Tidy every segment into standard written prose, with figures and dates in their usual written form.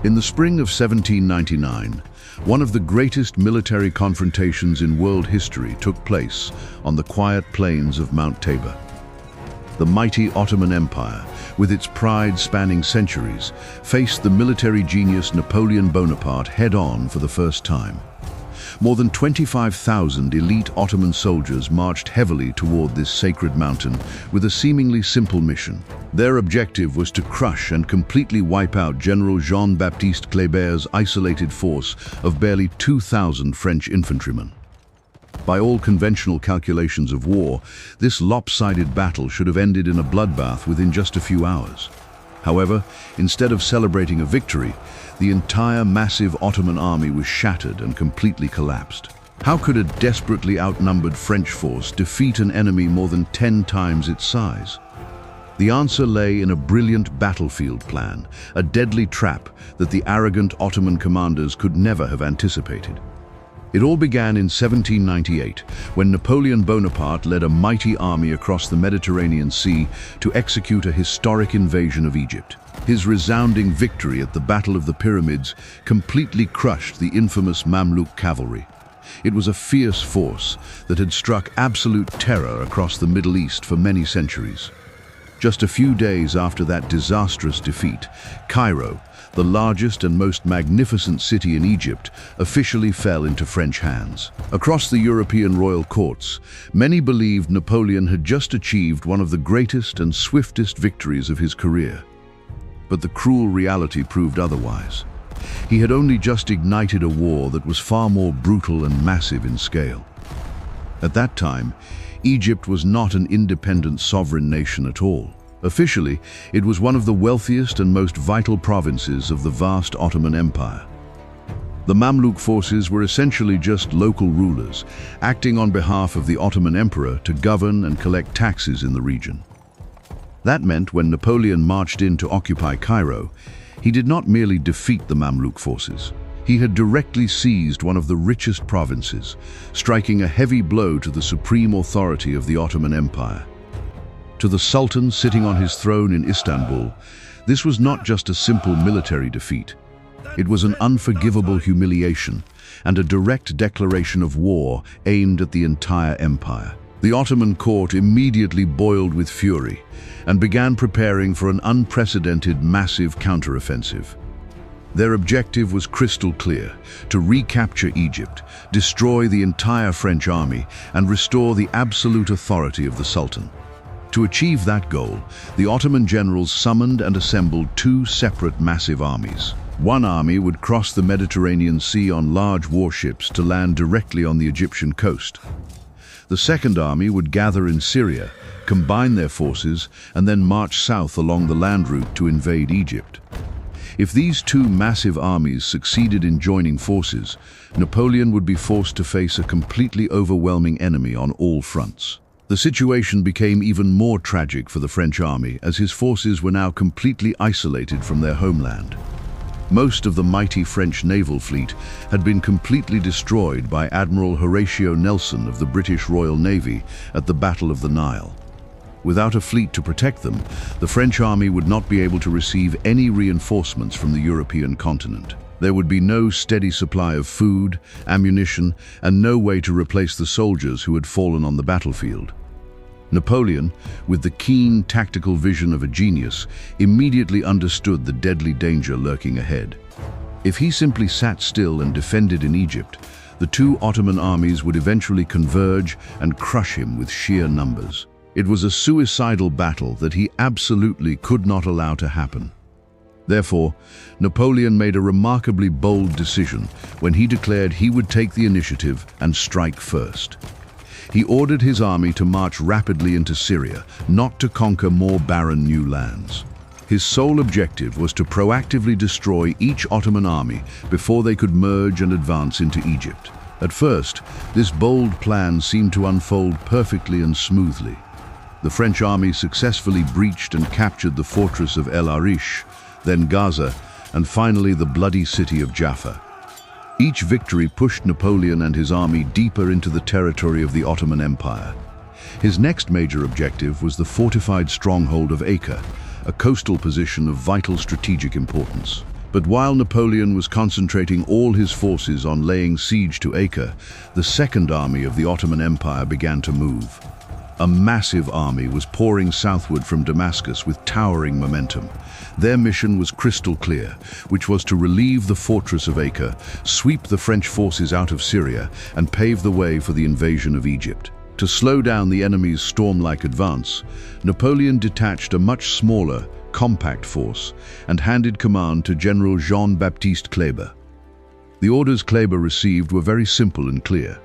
In the spring of 1799, one of the greatest military confrontations in world history took place on the quiet plains of Mount Tabor. The mighty Ottoman Empire, with its pride spanning centuries, faced the military genius Napoleon Bonaparte head-on for the first time. More than 25,000 elite Ottoman soldiers marched heavily toward this sacred mountain with a seemingly simple mission. Their objective was to crush and completely wipe out General Jean-Baptiste Kleber's isolated force of barely 2,000 French infantrymen. By all conventional calculations of war, this lopsided battle should have ended in a bloodbath within just a few hours. However, instead of celebrating a victory, the entire massive Ottoman army was shattered and completely collapsed. How could a desperately outnumbered French force defeat an enemy more than 10 times its size? The answer lay in a brilliant battlefield plan, a deadly trap that the arrogant Ottoman commanders could never have anticipated. It all began in 1798, when Napoleon Bonaparte led a mighty army across the Mediterranean Sea to execute a historic invasion of Egypt. His resounding victory at the Battle of the Pyramids completely crushed the infamous Mamluk cavalry. It was a fierce force that had struck absolute terror across the Middle East for many centuries. Just a few days after that disastrous defeat, Cairo, the largest and most magnificent city in Egypt, officially fell into French hands. Across the European royal courts, many believed Napoleon had just achieved one of the greatest and swiftest victories of his career. But the cruel reality proved otherwise. He had only just ignited a war that was far more brutal and massive in scale. At that time, Egypt was not an independent sovereign nation at all. Officially, it was one of the wealthiest and most vital provinces of the vast Ottoman Empire. The Mamluk forces were essentially just local rulers, acting on behalf of the Ottoman Emperor to govern and collect taxes in the region. That meant when Napoleon marched in to occupy Cairo, he did not merely defeat the Mamluk forces. He had directly seized one of the richest provinces, striking a heavy blow to the supreme authority of the Ottoman Empire. To the Sultan sitting on his throne in Istanbul, this was not just a simple military defeat. It was an unforgivable humiliation and a direct declaration of war aimed at the entire empire. The Ottoman court immediately boiled with fury and began preparing for an unprecedented massive counteroffensive. Their objective was crystal clear: to recapture Egypt, destroy the entire French army, and restore the absolute authority of the Sultan. To achieve that goal, the Ottoman generals summoned and assembled two separate massive armies. One army would cross the Mediterranean Sea on large warships to land directly on the Egyptian coast. The second army would gather in Syria, combine their forces, and then march south along the land route to invade Egypt. If these two massive armies succeeded in joining forces, Napoleon would be forced to face a completely overwhelming enemy on all fronts. The situation became even more tragic for the French army, as his forces were now completely isolated from their homeland. Most of the mighty French naval fleet had been completely destroyed by Admiral Horatio Nelson of the British Royal Navy at the Battle of the Nile. Without a fleet to protect them, the French army would not be able to receive any reinforcements from the European continent. There would be no steady supply of food, ammunition, and no way to replace the soldiers who had fallen on the battlefield. Napoleon, with the keen tactical vision of a genius, immediately understood the deadly danger lurking ahead. If he simply sat still and defended in Egypt, the two Ottoman armies would eventually converge and crush him with sheer numbers. It was a suicidal battle that he absolutely could not allow to happen. Therefore, Napoleon made a remarkably bold decision when he declared he would take the initiative and strike first. He ordered his army to march rapidly into Syria, not to conquer more barren new lands. His sole objective was to proactively destroy each Ottoman army before they could merge and advance into Egypt. At first, this bold plan seemed to unfold perfectly and smoothly. The French army successfully breached and captured the fortress of El Arish, then Gaza, and finally the bloody city of Jaffa. Each victory pushed Napoleon and his army deeper into the territory of the Ottoman Empire. His next major objective was the fortified stronghold of Acre, a coastal position of vital strategic importance. But while Napoleon was concentrating all his forces on laying siege to Acre, the Second Army of the Ottoman Empire began to move. A massive army was pouring southward from Damascus with towering momentum. Their mission was crystal clear, which was to relieve the fortress of Acre, sweep the French forces out of Syria, and pave the way for the invasion of Egypt. To slow down the enemy's storm-like advance, Napoleon detached a much smaller, compact force and handed command to General Jean-Baptiste Kleber. The orders Kleber received were very simple and clear.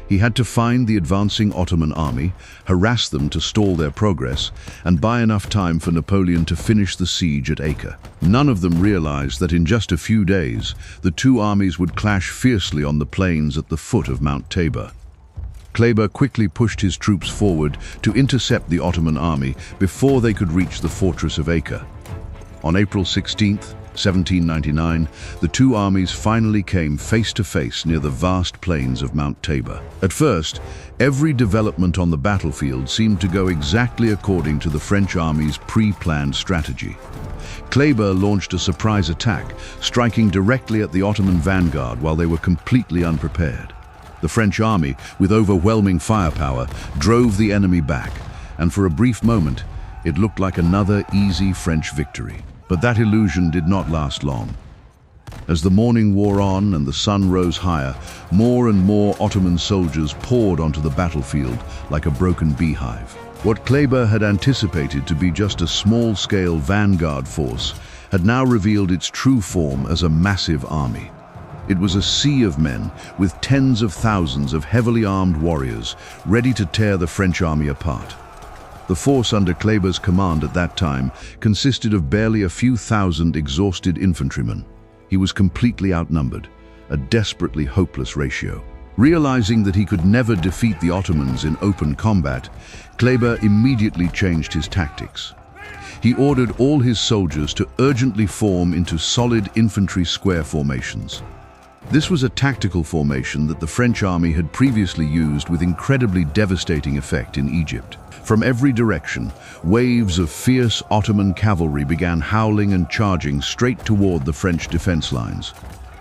He had to find the advancing Ottoman army, harass them to stall their progress, and buy enough time for Napoleon to finish the siege at Acre. None of them realized that in just a few days, the two armies would clash fiercely on the plains at the foot of Mount Tabor. Kleber quickly pushed his troops forward to intercept the Ottoman army before they could reach the fortress of Acre. On April 16th, 1799, the two armies finally came face to face near the vast plains of Mount Tabor. At first, every development on the battlefield seemed to go exactly according to the French army's pre-planned strategy. Kleber launched a surprise attack, striking directly at the Ottoman vanguard while they were completely unprepared. The French army, with overwhelming firepower, drove the enemy back, and for a brief moment, it looked like another easy French victory. But that illusion did not last long. As the morning wore on and the sun rose higher, more and more Ottoman soldiers poured onto the battlefield like a broken beehive. What Kleber had anticipated to be just a small-scale vanguard force had now revealed its true form as a massive army. It was a sea of men with tens of thousands of heavily armed warriors ready to tear the French army apart. The force under Kleber's command at that time consisted of barely a few thousand exhausted infantrymen. He was completely outnumbered, a desperately hopeless ratio. Realizing that he could never defeat the Ottomans in open combat, Kleber immediately changed his tactics. He ordered all his soldiers to urgently form into solid infantry square formations. This was a tactical formation that the French army had previously used with incredibly devastating effect in Egypt. From every direction, waves of fierce Ottoman cavalry began howling and charging straight toward the French defense lines.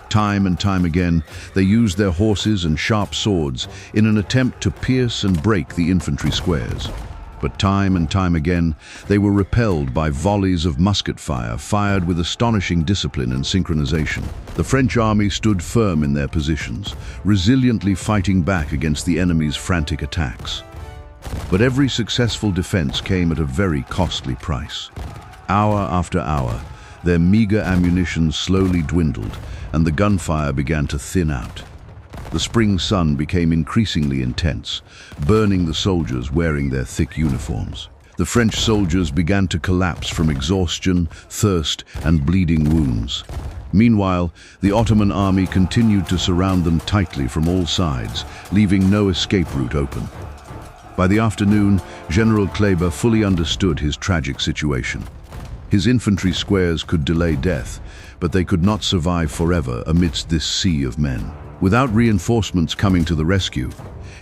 Time and time again, they used their horses and sharp swords in an attempt to pierce and break the infantry squares. But time and time again, they were repelled by volleys of musket fire fired with astonishing discipline and synchronization. The French army stood firm in their positions, resiliently fighting back against the enemy's frantic attacks. But every successful defense came at a very costly price. Hour after hour, their meager ammunition slowly dwindled, and the gunfire began to thin out. The spring sun became increasingly intense, burning the soldiers wearing their thick uniforms. The French soldiers began to collapse from exhaustion, thirst, and bleeding wounds. Meanwhile, the Ottoman army continued to surround them tightly from all sides, leaving no escape route open. By the afternoon, General Kleber fully understood his tragic situation. His infantry squares could delay death, but they could not survive forever amidst this sea of men. Without reinforcements coming to the rescue,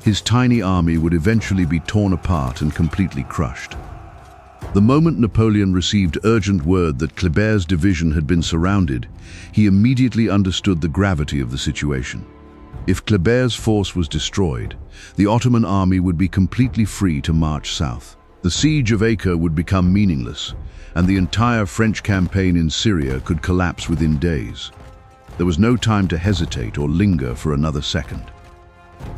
his tiny army would eventually be torn apart and completely crushed. The moment Napoleon received urgent word that Kleber's division had been surrounded, he immediately understood the gravity of the situation. If Kleber's force was destroyed, the Ottoman army would be completely free to march south. The siege of Acre would become meaningless, and the entire French campaign in Syria could collapse within days. There was no time to hesitate or linger for another second.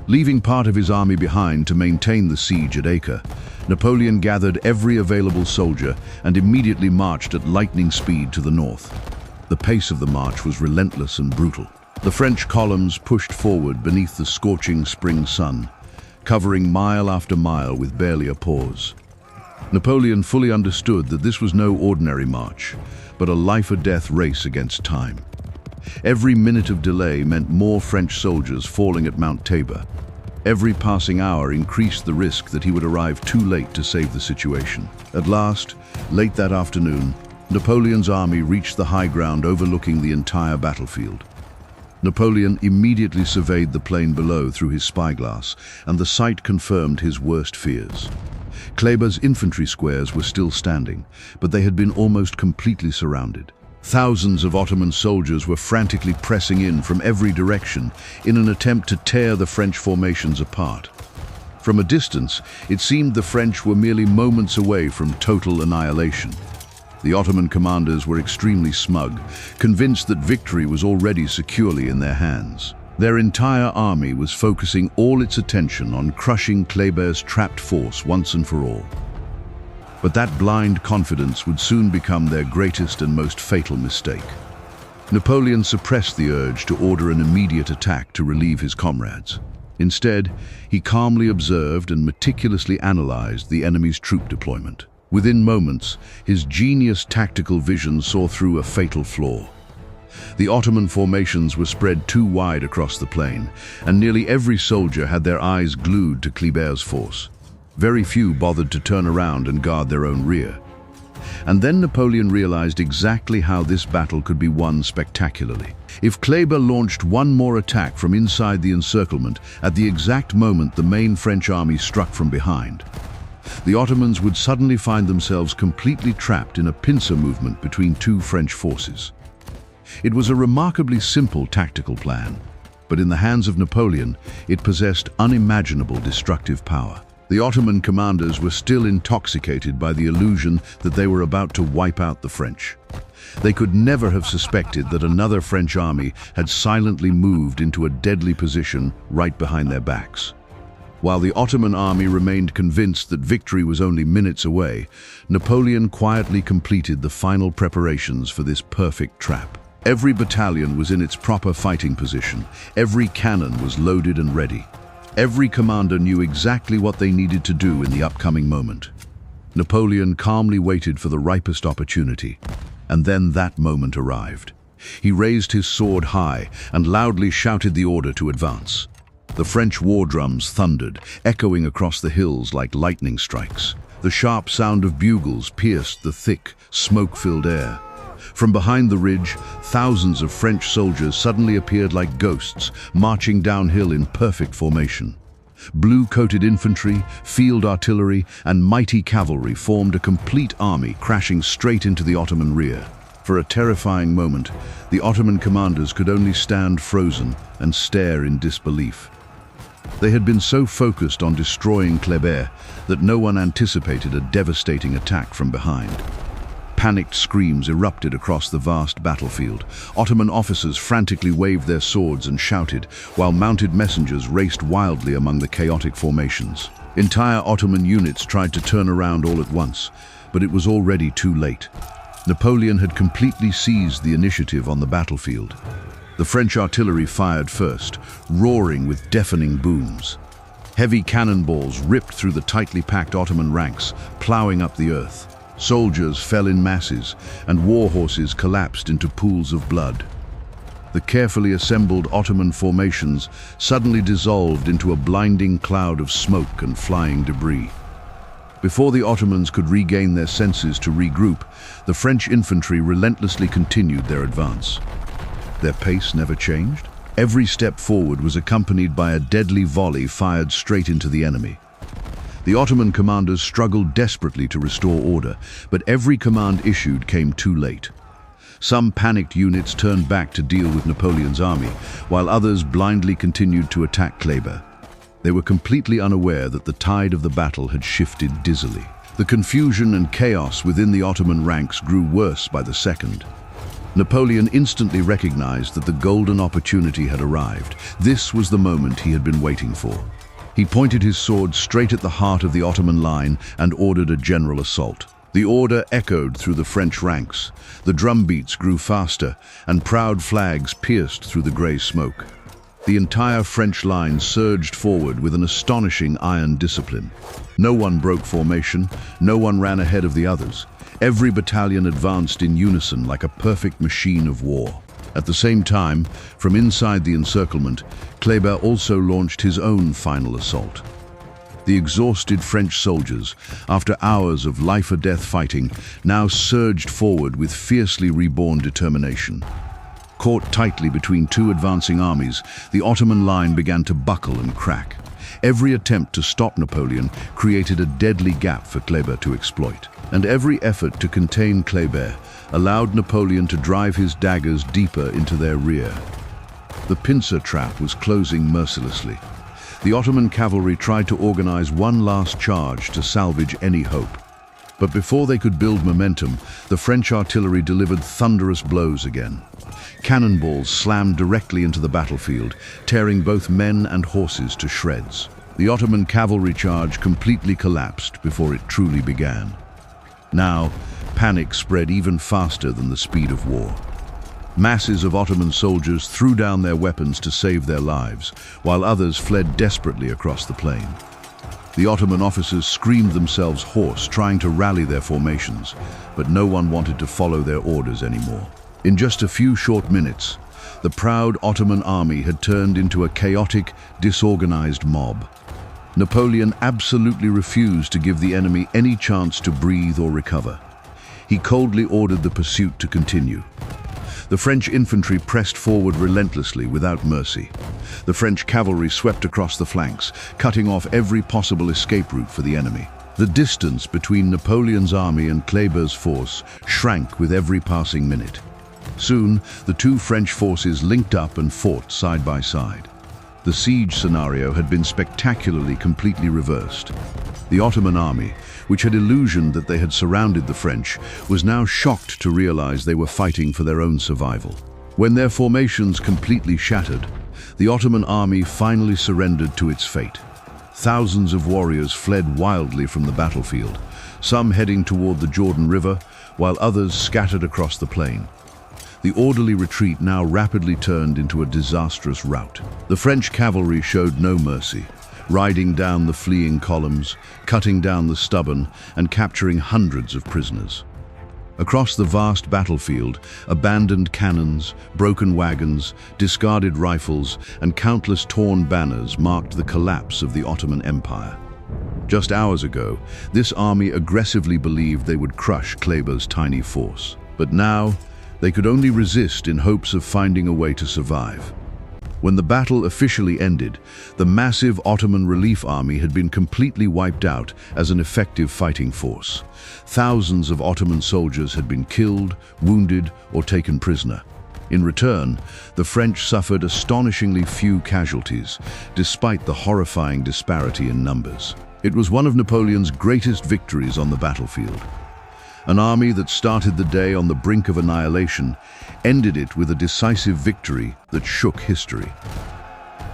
Leaving part of his army behind to maintain the siege at Acre, Napoleon gathered every available soldier and immediately marched at lightning speed to the north. The pace of the march was relentless and brutal. The French columns pushed forward beneath the scorching spring sun, covering mile after mile with barely a pause. Napoleon fully understood that this was no ordinary march, but a life-or-death race against time. Every minute of delay meant more French soldiers falling at Mount Tabor. Every passing hour increased the risk that he would arrive too late to save the situation. At last, late that afternoon, Napoleon's army reached the high ground overlooking the entire battlefield. Napoleon immediately surveyed the plain below through his spyglass, and the sight confirmed his worst fears. Kleber's infantry squares were still standing, but they had been almost completely surrounded. Thousands of Ottoman soldiers were frantically pressing in from every direction in an attempt to tear the French formations apart. From a distance, it seemed the French were merely moments away from total annihilation. The Ottoman commanders were extremely smug, convinced that victory was already securely in their hands. Their entire army was focusing all its attention on crushing Kleber's trapped force once and for all. But that blind confidence would soon become their greatest and most fatal mistake. Napoleon suppressed the urge to order an immediate attack to relieve his comrades. Instead, he calmly observed and meticulously analyzed the enemy's troop deployment. Within moments, his genius tactical vision saw through a fatal flaw. The Ottoman formations were spread too wide across the plain, and nearly every soldier had their eyes glued to Kleber's force. Very few bothered to turn around and guard their own rear. And then Napoleon realized exactly how this battle could be won spectacularly. If Kleber launched one more attack from inside the encirclement at the exact moment the main French army struck from behind, the Ottomans would suddenly find themselves completely trapped in a pincer movement between two French forces. It was a remarkably simple tactical plan, but in the hands of Napoleon, it possessed unimaginable destructive power. The Ottoman commanders were still intoxicated by the illusion that they were about to wipe out the French. They could never have suspected that another French army had silently moved into a deadly position right behind their backs. While the Ottoman army remained convinced that victory was only minutes away, Napoleon quietly completed the final preparations for this perfect trap. Every battalion was in its proper fighting position. Every cannon was loaded and ready. Every commander knew exactly what they needed to do in the upcoming moment. Napoleon calmly waited for the ripest opportunity, and then that moment arrived. He raised his sword high and loudly shouted the order to advance. The French war drums thundered, echoing across the hills like lightning strikes. The sharp sound of bugles pierced the thick, smoke-filled air. From behind the ridge, thousands of French soldiers suddenly appeared like ghosts, marching downhill in perfect formation. Blue-coated infantry, field artillery, and mighty cavalry formed a complete army crashing straight into the Ottoman rear. For a terrifying moment, the Ottoman commanders could only stand frozen and stare in disbelief. They had been so focused on destroying Kleber that no one anticipated a devastating attack from behind. Panicked screams erupted across the vast battlefield. Ottoman officers frantically waved their swords and shouted, while mounted messengers raced wildly among the chaotic formations. Entire Ottoman units tried to turn around all at once, but it was already too late. Napoleon had completely seized the initiative on the battlefield. The French artillery fired first, roaring with deafening booms. Heavy cannonballs ripped through the tightly packed Ottoman ranks, plowing up the earth. Soldiers fell in masses, and war horses collapsed into pools of blood. The carefully assembled Ottoman formations suddenly dissolved into a blinding cloud of smoke and flying debris. Before the Ottomans could regain their senses to regroup, the French infantry relentlessly continued their advance. Their pace never changed. Every step forward was accompanied by a deadly volley fired straight into the enemy. The Ottoman commanders struggled desperately to restore order, but every command issued came too late. Some panicked units turned back to deal with Napoleon's army, while others blindly continued to attack Kleber. They were completely unaware that the tide of the battle had shifted dizzily. The confusion and chaos within the Ottoman ranks grew worse by the second. Napoleon instantly recognized that the golden opportunity had arrived. This was the moment he had been waiting for. He pointed his sword straight at the heart of the Ottoman line and ordered a general assault. The order echoed through the French ranks. The drumbeats grew faster, and proud flags pierced through the grey smoke. The entire French line surged forward with an astonishing iron discipline. No one broke formation, no one ran ahead of the others. Every battalion advanced in unison like a perfect machine of war. At the same time, from inside the encirclement, Kleber also launched his own final assault. The exhausted French soldiers, after hours of life-or-death fighting, now surged forward with fiercely reborn determination. Caught tightly between two advancing armies, the Ottoman line began to buckle and crack. Every attempt to stop Napoleon created a deadly gap for Kleber to exploit. And every effort to contain Kleber allowed Napoleon to drive his daggers deeper into their rear. The pincer trap was closing mercilessly. The Ottoman cavalry tried to organize one last charge to salvage any hope. But before they could build momentum, the French artillery delivered thunderous blows again. Cannonballs slammed directly into the battlefield, tearing both men and horses to shreds. The Ottoman cavalry charge completely collapsed before it truly began. Now, panic spread even faster than the speed of war. Masses of Ottoman soldiers threw down their weapons to save their lives, while others fled desperately across the plain. The Ottoman officers screamed themselves hoarse, trying to rally their formations, but no one wanted to follow their orders anymore. In just a few short minutes, the proud Ottoman army had turned into a chaotic, disorganized mob. Napoleon absolutely refused to give the enemy any chance to breathe or recover. He coldly ordered the pursuit to continue. The French infantry pressed forward relentlessly without mercy. The French cavalry swept across the flanks, cutting off every possible escape route for the enemy. The distance between Napoleon's army and Kleber's force shrank with every passing minute. Soon, the two French forces linked up and fought side by side. The siege scenario had been spectacularly completely reversed. The Ottoman army, which had illusioned that they had surrounded the French, was now shocked to realize they were fighting for their own survival. When their formations completely shattered, the Ottoman army finally surrendered to its fate. Thousands of warriors fled wildly from the battlefield, some heading toward the Jordan River, while others scattered across the plain. The orderly retreat now rapidly turned into a disastrous rout. The French cavalry showed no mercy, riding down the fleeing columns, cutting down the stubborn, and capturing hundreds of prisoners. Across the vast battlefield, abandoned cannons, broken wagons, discarded rifles, and countless torn banners marked the collapse of the Ottoman Empire. Just hours ago, this army aggressively believed they would crush Kleber's tiny force. But now, they could only resist in hopes of finding a way to survive. When the battle officially ended, the massive Ottoman relief army had been completely wiped out as an effective fighting force. Thousands of Ottoman soldiers had been killed, wounded, or taken prisoner. In return, the French suffered astonishingly few casualties, despite the horrifying disparity in numbers. It was one of Napoleon's greatest victories on the battlefield. An army that started the day on the brink of annihilation ended it with a decisive victory that shook history.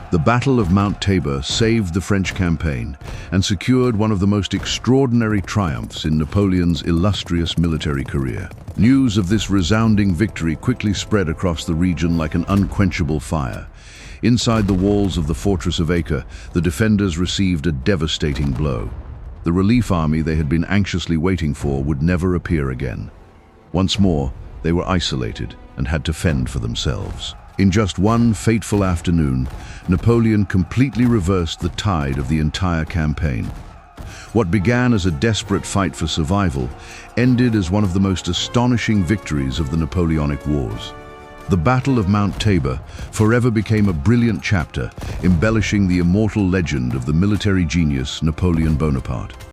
The Battle of Mount Tabor saved the French campaign and secured one of the most extraordinary triumphs in Napoleon's illustrious military career. News of this resounding victory quickly spread across the region like an unquenchable fire. Inside the walls of the fortress of Acre, the defenders received a devastating blow. The relief army they had been anxiously waiting for would never appear again. Once more, they were isolated and had to fend for themselves. In just one fateful afternoon, Napoleon completely reversed the tide of the entire campaign. What began as a desperate fight for survival ended as one of the most astonishing victories of the Napoleonic Wars. The Battle of Mount Tabor forever became a brilliant chapter, embellishing the immortal legend of the military genius Napoleon Bonaparte.